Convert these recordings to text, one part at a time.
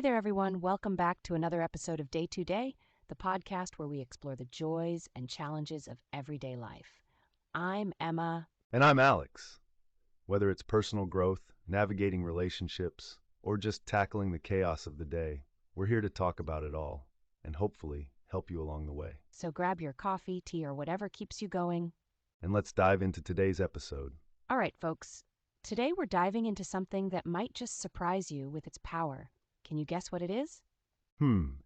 there, everyone. Welcome back to another episode of Day to Day, the podcast where we explore the joys and challenges of everyday life. I'm Emma. And I'm Alex. Whether it's personal growth, navigating relationships, or just tackling the chaos of the day, we're here to talk about it all and hopefully help you along the way. So grab your coffee, tea, or whatever keeps you going. And let's dive into today's episode. All right, folks. Today we're diving into something that might just surprise you with its power. Can you guess what it is?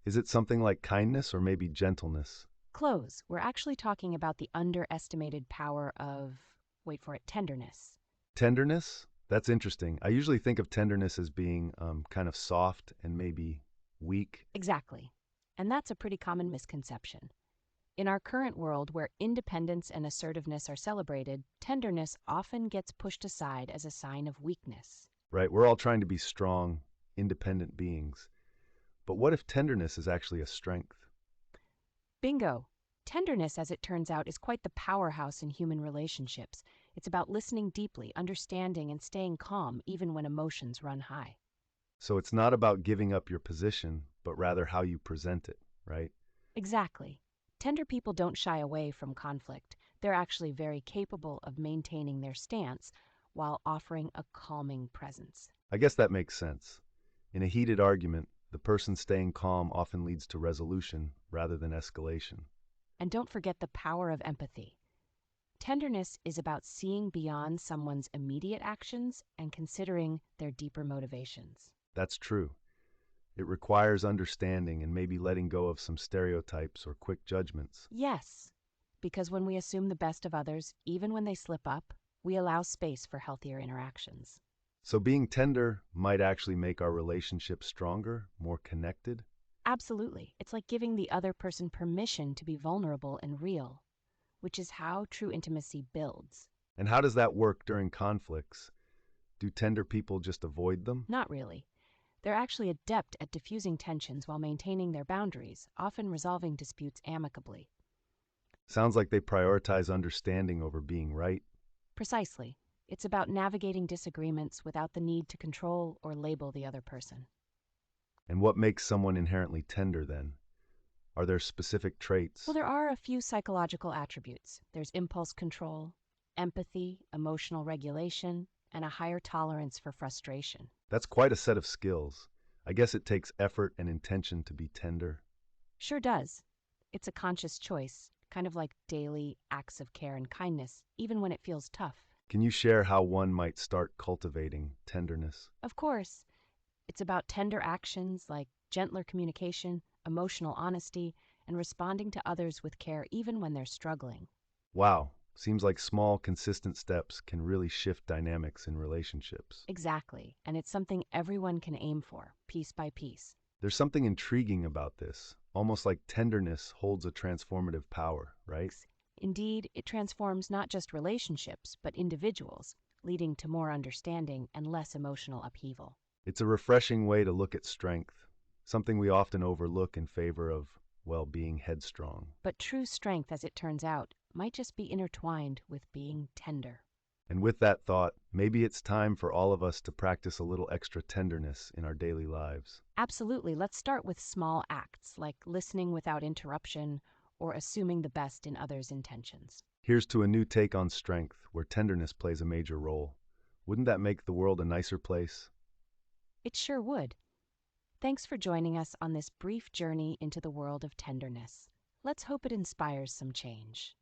Is it something like kindness or maybe gentleness? Close. We're actually talking about the underestimated power of, wait for it, tenderness. Tenderness? That's interesting. I usually think of tenderness as being kind of soft and maybe weak. Exactly. And that's a pretty common misconception. In our current world, where independence and assertiveness are celebrated, tenderness often gets pushed aside as a sign of weakness. Right? We're all trying to be strong, independent beings. But what if tenderness is actually a strength? Bingo! Tenderness, as it turns out, is quite the powerhouse in human relationships. It's about listening deeply, understanding, and staying calm even when emotions run high. So it's not about giving up your position, but rather how you present it, right? Exactly. Tender people don't shy away from conflict. They're actually very capable of maintaining their stance while offering a calming presence. I guess that makes sense. In a heated argument, the person staying calm often leads to resolution rather than escalation. And don't forget the power of empathy. Tenderness is about seeing beyond someone's immediate actions and considering their deeper motivations. That's true. It requires understanding and maybe letting go of some stereotypes or quick judgments. Yes, because when we assume the best of others, even when they slip up, we allow space for healthier interactions. So being tender might actually make our relationship stronger, more connected. Absolutely. It's like giving the other person permission to be vulnerable and real, which is how true intimacy builds. And how does that work during conflicts? Do tender people just avoid them? Not really. They're actually adept at diffusing tensions while maintaining their boundaries, often resolving disputes amicably. Sounds like they prioritize understanding over being right. Precisely. It's about navigating disagreements without the need to control or label the other person. And what makes someone inherently tender then? Are there specific traits? Well, there are a few psychological attributes. There's impulse control, empathy, emotional regulation, and a higher tolerance for frustration. That's quite a set of skills. I guess it takes effort and intention to be tender. Sure does. It's a conscious choice, kind of like daily acts of care and kindness, even when it feels tough. Can you share how one might start cultivating tenderness? Of course, it's about tender actions like gentler communication, emotional honesty, and responding to others with care even when they're struggling. Wow, seems like small, consistent steps can really shift dynamics in relationships. Exactly, and it's something everyone can aim for, piece by piece. There's something intriguing about this, almost like tenderness holds a transformative power, right? Indeed, it transforms not just relationships, but individuals, leading to more understanding and less emotional upheaval. It's a refreshing way to look at strength, something we often overlook in favor of, well, being headstrong. But true strength, as it turns out, might just be intertwined with being tender. And with that thought, maybe it's time for all of us to practice a little extra tenderness in our daily lives. Absolutely. Let's start with small acts like listening without interruption or assuming the best in others' intentions. Here's to a new take on strength, where tenderness plays a major role. Wouldn't that make the world a nicer place? It sure would. Thanks for joining us on this brief journey into the world of tenderness. Let's hope it inspires some change.